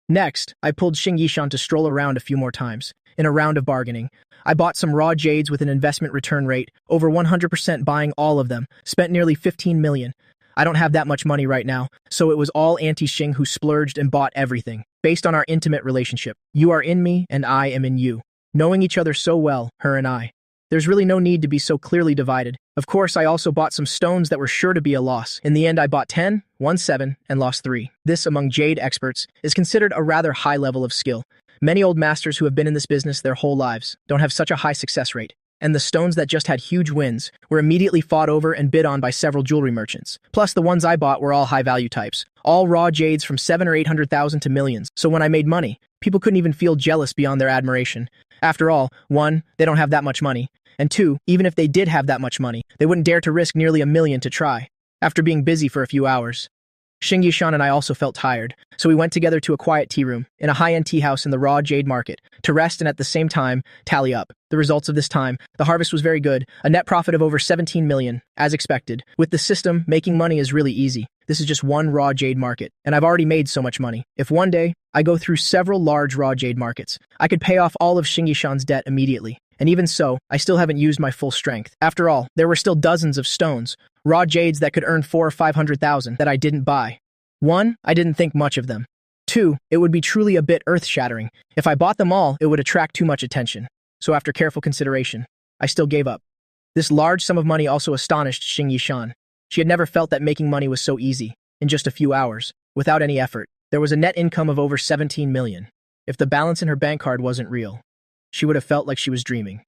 Next, I pulled Xing Yishan to stroll around a few more times. In a round of bargaining, I bought some raw jades with an investment return rate, over 100% buying all of them, spent nearly 15 million. I don't have that much money right now, so it was all Auntie Xing who splurged and bought everything. Based on our intimate relationship, you are in me and I am in you. Knowing each other so well, her and I. There's really no need to be so clearly divided. Of course, I also bought some stones that were sure to be a loss. In the end, I bought 10, won 7, and lost 3. This, among jade experts, is considered a rather high level of skill. Many old masters who have been in this business their whole lives don't have such a high success rate. And the stones that just had huge wins were immediately fought over and bid on by several jewelry merchants. Plus, the ones I bought were all high-value types. All raw jades from 700,000 or 800,000 to millions. So when I made money, people couldn't even feel jealous beyond their admiration. After all, 1, they don't have that much money. And 2, even if they did have that much money, they wouldn't dare to risk nearly $1 million to try. After being busy for a few hours, Xing Yishan and I also felt tired, so we went together to a quiet tea room in a high-end tea house in the raw jade market to rest and at the same time tally up the results of this time. The harvest was very good, a net profit of over 17 million, as expected. With the system, making money is really easy. This is just one raw jade market, and I've already made so much money. If one day I go through several large raw jade markets, I could pay off all of Xing Yishan's debt immediately. And even so, I still haven't used my full strength. After all, there were still dozens of stones, raw jades that could earn 400,000 or 500,000 that I didn't buy. 1, I didn't think much of them. 2, it would be truly a bit earth-shattering. If I bought them all, it would attract too much attention. So after careful consideration, I still gave up. This large sum of money also astonished Xing Yishan. She had never felt that making money was so easy, in just a few hours, without any effort. There was a net income of over 17 million. If the balance in her bank card wasn't real, she would have felt like she was dreaming.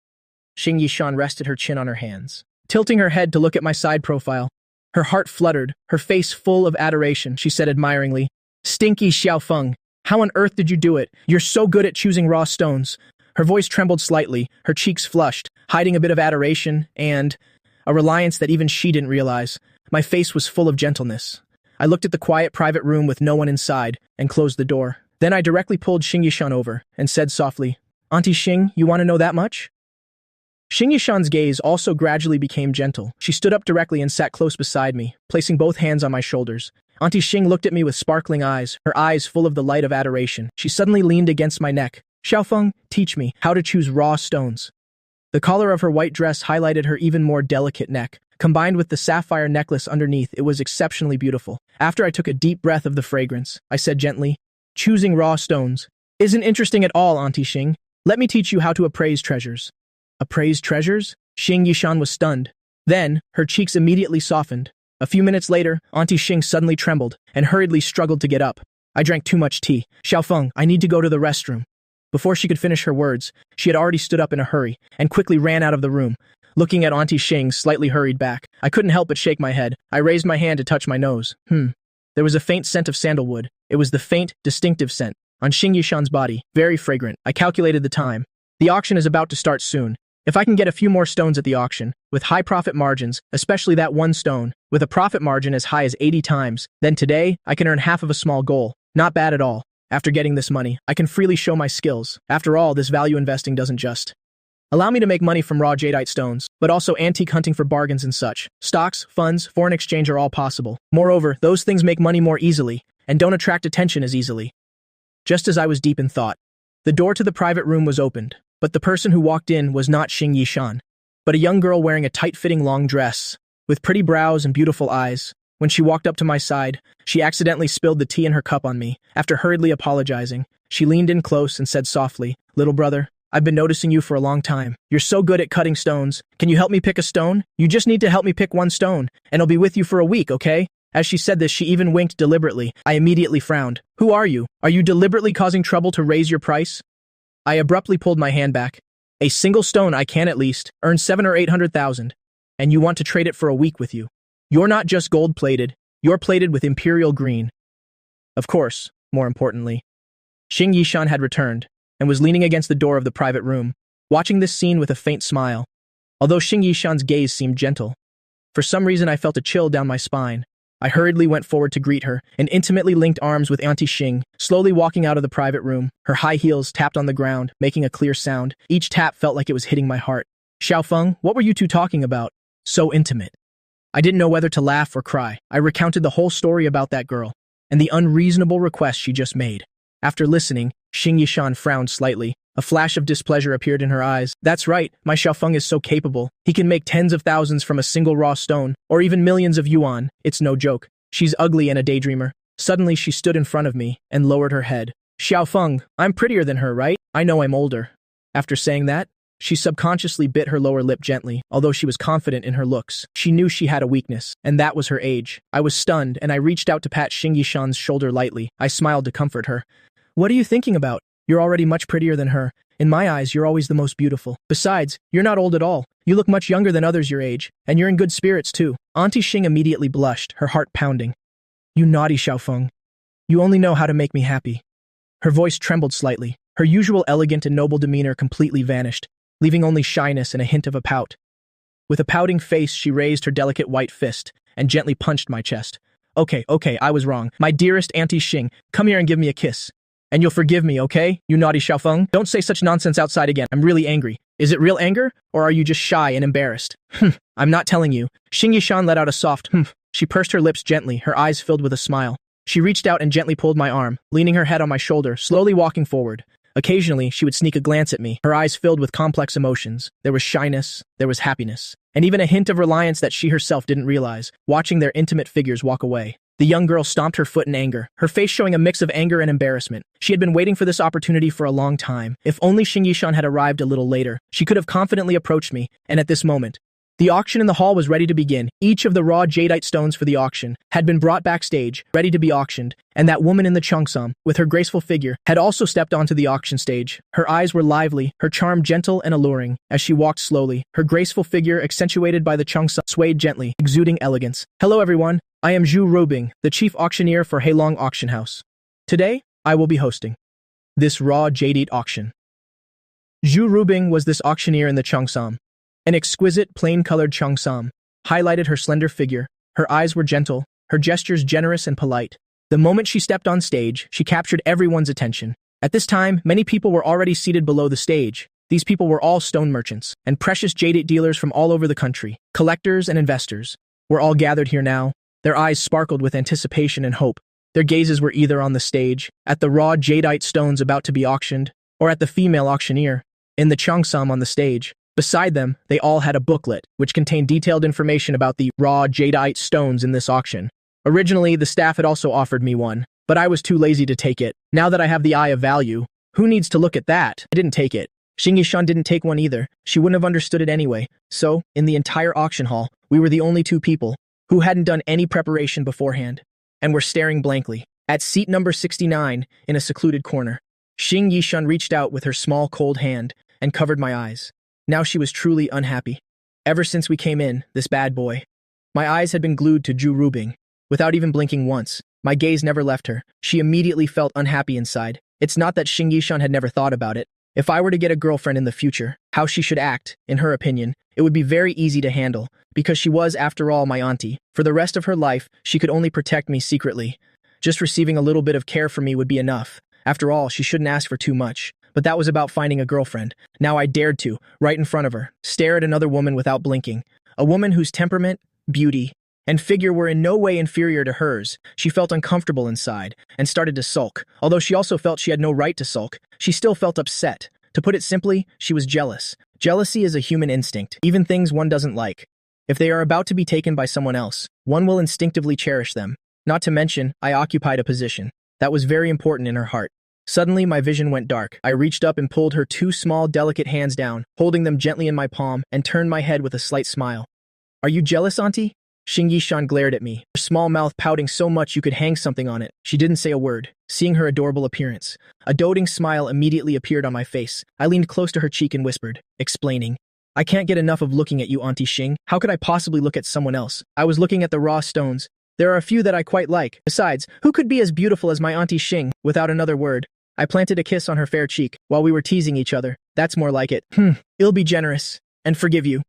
Xing Yishan rested her chin on her hands, tilting her head to look at my side profile. Her heart fluttered, her face full of adoration. She said admiringly, "Stinky Xiaofeng, how on earth did you do it? You're so good at choosing raw stones." Her voice trembled slightly, her cheeks flushed, hiding a bit of adoration and a reliance that even she didn't realize. My face was full of gentleness. I looked at the quiet private room with no one inside and closed the door. Then I directly pulled Xing Yishan over and said softly, "Auntie Xing, you want to know that much?" Xing Yishan's gaze also gradually became gentle. She stood up directly and sat close beside me, placing both hands on my shoulders. Auntie Xing looked at me with sparkling eyes, her eyes full of the light of adoration. She suddenly leaned against my neck. "Xiaofeng, teach me how to choose raw stones." The collar of her white dress highlighted her even more delicate neck. Combined with the sapphire necklace underneath, it was exceptionally beautiful. After I took a deep breath of the fragrance, I said gently, "Choosing raw stones isn't interesting at all, Auntie Xing. Let me teach you how to appraise treasures." Appraise treasures? Xing Yishan was stunned. Then, her cheeks immediately softened. A few minutes later, Auntie Xing suddenly trembled and hurriedly struggled to get up. "I drank too much tea. Xiaofeng, I need to go to the restroom." Before she could finish her words, she had already stood up in a hurry and quickly ran out of the room. Looking at Auntie Xing slightly hurried back, I couldn't help but shake my head. I raised my hand to touch my nose. There was a faint scent of sandalwood. It was the faint, distinctive scent on Xing Yishan's body, very fragrant. I calculated the time. The auction is about to start soon. If I can get a few more stones at the auction, with high profit margins, especially that one stone, with a profit margin as high as 80 times, then today, I can earn half of a small goal. Not bad at all. After getting this money, I can freely show my skills. After all, this value investing doesn't just allow me to make money from raw jadeite stones, but also antique hunting for bargains and such. Stocks, funds, foreign exchange are all possible. Moreover, those things make money more easily, and don't attract attention as easily. Just as I was deep in thought, the door to the private room was opened. But the person who walked in was not Xing Yishan, but a young girl wearing a tight-fitting long dress, with pretty brows and beautiful eyes. When she walked up to my side, she accidentally spilled the tea in her cup on me. After hurriedly apologizing, she leaned in close and said softly, "Little brother, I've been noticing you for a long time. You're so good at cutting stones. Can you help me pick a stone? You just need to help me pick one stone, and I'll be with you for a week, okay?" As she said this, she even winked deliberately. I immediately frowned. "Who are you? Are you deliberately causing trouble to raise your price?" I abruptly pulled my hand back. "A single stone I can at least earn 700,000 or 800,000, and you want to trade it for a week with you. You're not just gold-plated, you're plated with imperial green." Of course, more importantly, Xing Yishan had returned and was leaning against the door of the private room, watching this scene with a faint smile. Although Xing Yishan's gaze seemed gentle, for some reason I felt a chill down my spine. I hurriedly went forward to greet her and intimately linked arms with Auntie Xing, slowly walking out of the private room. Her high heels tapped on the ground, making a clear sound. Each tap felt like it was hitting my heart. "Xiaofeng, what were you two talking about? So intimate." I didn't know whether to laugh or cry. I recounted the whole story about that girl and the unreasonable request she just made. After listening, Xing Yishan frowned slightly. A flash of displeasure appeared in her eyes. That's right, my Xiaofeng is so capable. He can make tens of thousands from a single raw stone, or even millions of yuan. It's no joke. She's ugly and a daydreamer. Suddenly she stood in front of me and lowered her head. Xiaofeng, I'm prettier than her, right? I know I'm older. After saying that, she subconsciously bit her lower lip gently, although she was confident in her looks. She knew she had a weakness, and that was her age. I was stunned, and I reached out to pat Xing Yishan's shoulder lightly. I smiled to comfort her. What are you thinking about? You're already much prettier than her. In my eyes, you're always the most beautiful. Besides, you're not old at all. You look much younger than others your age, and you're in good spirits too. Auntie Xing immediately blushed, her heart pounding. You naughty Xiaofeng. You only know how to make me happy. Her voice trembled slightly. Her usual elegant and noble demeanor completely vanished, leaving only shyness and a hint of a pout. With a pouting face, she raised her delicate white fist and gently punched my chest. Okay, I was wrong. My dearest Auntie Xing, come here and give me a kiss. And you'll forgive me, okay? You naughty Xiaofeng. Don't say such nonsense outside again. I'm really angry. Is it real anger, or are you just shy and embarrassed? I'm not telling you. Xing Yishan let out a soft She pursed her lips gently, her eyes filled with a smile. She reached out and gently pulled my arm, leaning her head on my shoulder, slowly walking forward. Occasionally, she would sneak a glance at me, her eyes filled with complex emotions. There was shyness, there was happiness, and even a hint of reliance that she herself didn't realize, watching their intimate figures walk away. The young girl stomped her foot in anger, her face showing a mix of anger and embarrassment. She had been waiting for this opportunity for a long time. If only Xing Yishan had arrived a little later, she could have confidently approached me, and at this moment, the auction in the hall was ready to begin. Each of the raw jadeite stones for the auction had been brought backstage, ready to be auctioned, and that woman in the cheongsam, with her graceful figure, had also stepped onto the auction stage. Her eyes were lively, her charm gentle and alluring. As she walked slowly, her graceful figure, accentuated by the cheongsam, swayed gently, exuding elegance. Hello everyone, I am Zhu Rubing, the chief auctioneer for Heilong Auction House. Today, I will be hosting this raw jadeite auction. Zhu Rubing was this auctioneer in the cheongsam. An exquisite, plain-colored cheongsam highlighted her slender figure. Her eyes were gentle, her gestures generous and polite. The moment she stepped on stage, she captured everyone's attention. At this time, many people were already seated below the stage. These people were all stone merchants and precious jadeite dealers from all over the country. Collectors and investors were all gathered here now. Their eyes sparkled with anticipation and hope. Their gazes were either on the stage, at the raw jadeite stones about to be auctioned, or at the female auctioneer, in the cheongsam on the stage. Beside them, they all had a booklet, which contained detailed information about the raw jadeite stones in this auction. Originally, the staff had also offered me one, but I was too lazy to take it. Now that I have the eye of value, who needs to look at that? I didn't take it. Xing Yishan didn't take one either. She wouldn't have understood it anyway. So, in the entire auction hall, we were the only two people who hadn't done any preparation beforehand, and were staring blankly. At seat number 69, in a secluded corner, Xing Yishan reached out with her small cold hand and covered my eyes. Now she was truly unhappy. Ever since we came in, this bad boy. My eyes had been glued to Zhu Rubing. Without even blinking once, my gaze never left her. She immediately felt unhappy inside. It's not that Xing Yishan had never thought about it. If I were to get a girlfriend in the future, how she should act, in her opinion, it would be very easy to handle, because she was, after all, my auntie. For the rest of her life, she could only protect me secretly. Just receiving a little bit of care from me would be enough. After all, she shouldn't ask for too much. But that was about finding a girlfriend. Now I dared to, right in front of her, stare at another woman without blinking. A woman whose temperament, beauty, and figure were in no way inferior to hers. She felt uncomfortable inside, and started to sulk. Although she also felt she had no right to sulk, she still felt upset. To put it simply, she was jealous. Jealousy is a human instinct, even things one doesn't like. If they are about to be taken by someone else, one will instinctively cherish them. Not to mention, I occupied a position that was very important in her heart. Suddenly, my vision went dark. I reached up and pulled her two small, delicate hands down, holding them gently in my palm, and turned my head with a slight smile. Are you jealous, Auntie? Xing Yishan glared at me, her small mouth pouting so much you could hang something on it. She didn't say a word, seeing her adorable appearance. A doting smile immediately appeared on my face. I leaned close to her cheek and whispered, explaining, I can't get enough of looking at you, Auntie Xing. How could I possibly look at someone else? I was looking at the raw stones. There are a few that I quite like. Besides, who could be as beautiful as my Auntie Xing? Without another word, I planted a kiss on her fair cheek while we were teasing each other. That's more like it. I'll be generous and forgive you.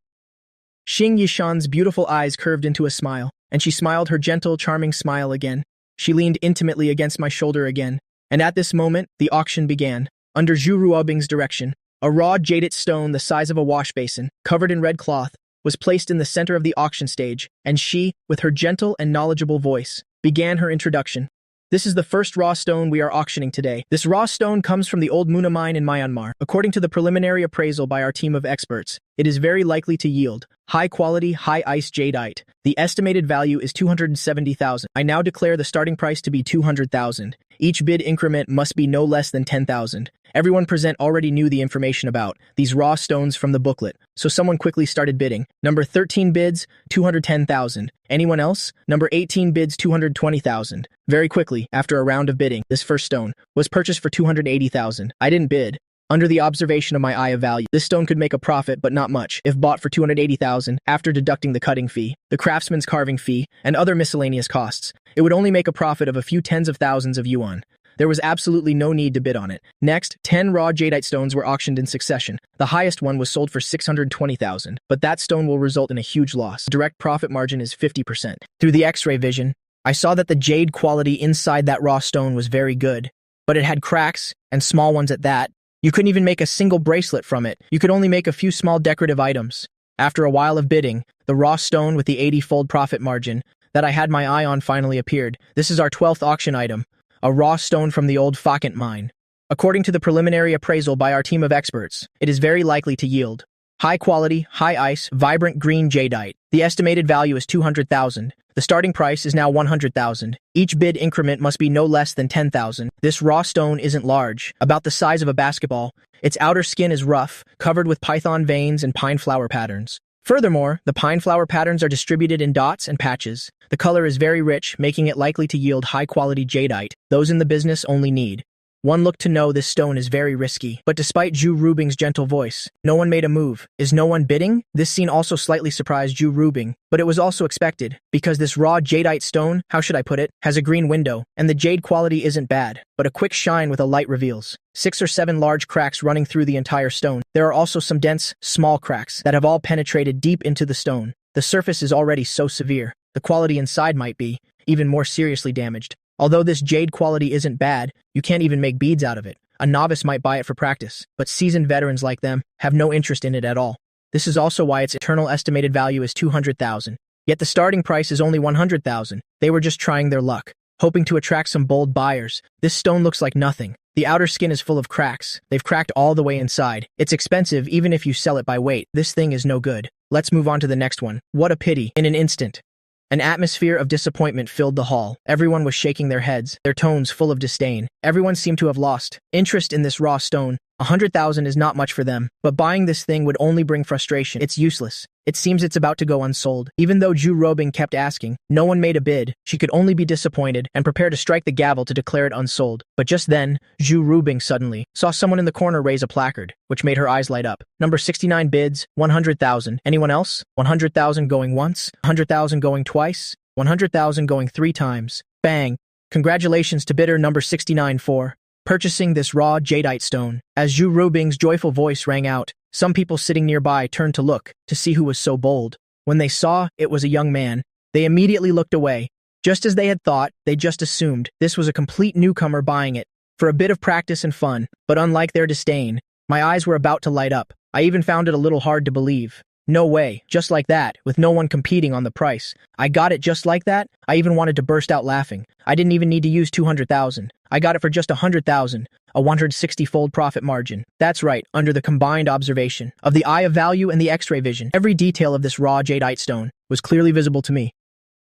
Xing Yishan's beautiful eyes curved into a smile, and she smiled her gentle, charming smile again. She leaned intimately against my shoulder again, and at this moment, the auction began. Under Zhu Ruobing's direction, a raw jadeite stone the size of a wash basin, covered in red cloth, was placed in the center of the auction stage, and she, with her gentle and knowledgeable voice, began her introduction. This is the first raw stone we are auctioning today. This raw stone comes from the old Muna mine in Myanmar. According to the preliminary appraisal by our team of experts, it is very likely to yield high-quality, high-ice jadeite. The estimated value is 270,000. I now declare the starting price to be 200,000. Each bid increment must be no less than 10,000. Everyone present already knew the information about these raw stones from the booklet, so someone quickly started bidding. Number 13 bids, 210,000. Anyone else? Number 18 bids, 220,000. Very quickly, after a round of bidding, this first stone was purchased for 280,000. I didn't bid. Under the observation of my eye of value, this stone could make a profit, but not much, if bought for 280,000 after deducting the cutting fee, the craftsman's carving fee, and other miscellaneous costs. It would only make a profit of a few tens of thousands of yuan. There was absolutely no need to bid on it. Next, 10 raw jadeite stones were auctioned in succession. The highest one was sold for 620,000, but that stone will result in a huge loss. The direct profit margin is 50%. Through the X-ray vision, I saw that the jade quality inside that raw stone was very good, but it had cracks, and small ones at that. You couldn't even make a single bracelet from it. You could only make a few small decorative items. After a while of bidding, the raw stone with the 80-fold profit margin that I had my eye on finally appeared. This is our 12th auction item, a raw stone from the old Phakant mine. According to the preliminary appraisal by our team of experts, it is very likely to yield high-quality, high-ice, vibrant green jadeite. The estimated value is 200,000. The starting price is now 100,000. Each bid increment must be no less than 10,000. This raw stone isn't large, about the size of a basketball. Its outer skin is rough, covered with python veins and pine flower patterns. Furthermore, the pine flower patterns are distributed in dots and patches. The color is very rich, making it likely to yield high-quality jadeite. Those in the business only need one look to know this stone is very risky. But despite Zhu Rubing's gentle voice, no one made a move. Is no one bidding? This scene also slightly surprised Zhu Rubing, but it was also expected, because this raw jadeite stone, how should I put it, has a green window, and the jade quality isn't bad, but a quick shine with a light reveals 6 or 7 large cracks running through the entire stone. There are also some dense, small cracks that have all penetrated deep into the stone. The surface is already so severe. The quality inside might be even more seriously damaged. Although this jade quality isn't bad, you can't even make beads out of it. A novice might buy it for practice, but seasoned veterans like them have no interest in it at all. This is also why its eternal estimated value is 200,000. Yet the starting price is only 100,000. They were just trying their luck, hoping to attract some bold buyers. This stone looks like nothing. The outer skin is full of cracks. They've cracked all the way inside. It's expensive even if you sell it by weight. This thing is no good. Let's move on to the next one. What a pity. In an instant, an atmosphere of disappointment filled the hall. Everyone was shaking their heads, their tones full of disdain. Everyone seemed to have lost interest in this raw stone. 100,000 is not much for them, but buying this thing would only bring frustration. It's useless. It seems it's about to go unsold. Even though Zhu Rubing kept asking, no one made a bid. She could only be disappointed and prepare to strike the gavel to declare it unsold. But just then, Zhu Rubing suddenly saw someone in the corner raise a placard, which made her eyes light up. Number 69 bids, 100,000. Anyone else? 100,000 going once, 100,000 going twice, 100,000 going 3 times. Bang! Congratulations to bidder number 69 for purchasing this raw jadeite stone. As Zhu Rubing's joyful voice rang out, some people sitting nearby turned to look to see who was so bold. When they saw it was a young man, they immediately looked away. Just as they had thought, they just assumed this was a complete newcomer buying it for a bit of practice and fun. But unlike their disdain, my eyes were about to light up. I even found it a little hard to believe. No way, just like that, with no one competing on the price. I got it just like that? I even wanted to burst out laughing. I didn't even need to use 200,000. I got it for just 100,000, a 160-fold profit margin. That's right, under the combined observation of the eye of value and the X-ray vision. Every detail of this raw jadeite stone was clearly visible to me.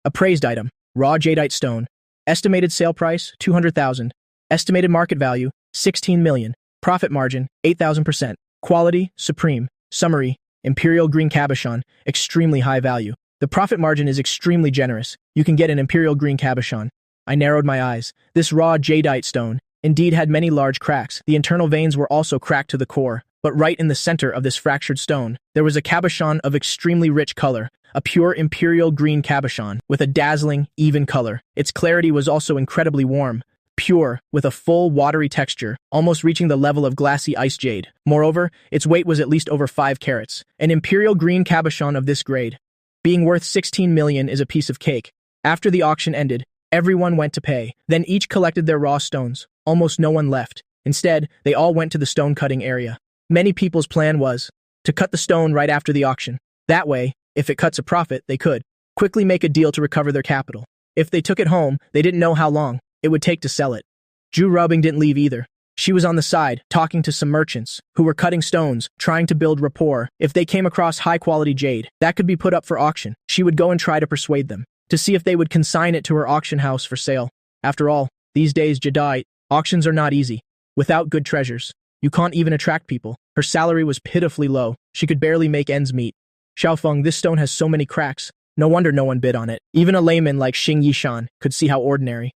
Appraised item, raw jadeite stone. Estimated sale price, 200,000. Estimated market value, 16 million. Profit margin, 8,000%. Quality, supreme. Summary, Imperial green cabochon, extremely high value. The profit margin is extremely generous. You can get an Imperial green cabochon. I narrowed my eyes. This raw jadeite stone indeed had many large cracks. The internal veins were also cracked to the core. But right in the center of this fractured stone, there was a cabochon of extremely rich color, a pure Imperial green cabochon with a dazzling, even color. Its clarity was also incredibly warm, pure, with a full, watery texture, almost reaching the level of glassy ice jade. Moreover, its weight was at least over 5 carats. An Imperial green cabochon of this grade, being worth 16 million, is a piece of cake. After the auction ended, everyone went to pay. Then each collected their raw stones. Almost no one left. Instead, they all went to the stone cutting area. Many people's plan was to cut the stone right after the auction. That way, if it cuts a profit, they could quickly make a deal to recover their capital. If they took it home, they didn't know how long. it would take to sell it. Zhu Rubing didn't leave either. She was on the side, talking to some merchants, who were cutting stones, trying to build rapport. If they came across high-quality jade, that could be put up for auction. She would go and try to persuade them, to see if they would consign it to her auction house for sale. After all, these days Jedi, auctions are not easy. Without good treasures, you can't even attract people. Her salary was pitifully low. She could barely make ends meet. Xiaofeng, this stone has so many cracks. No wonder no one bid on it. Even a layman like Xing Yishan could see how ordinary.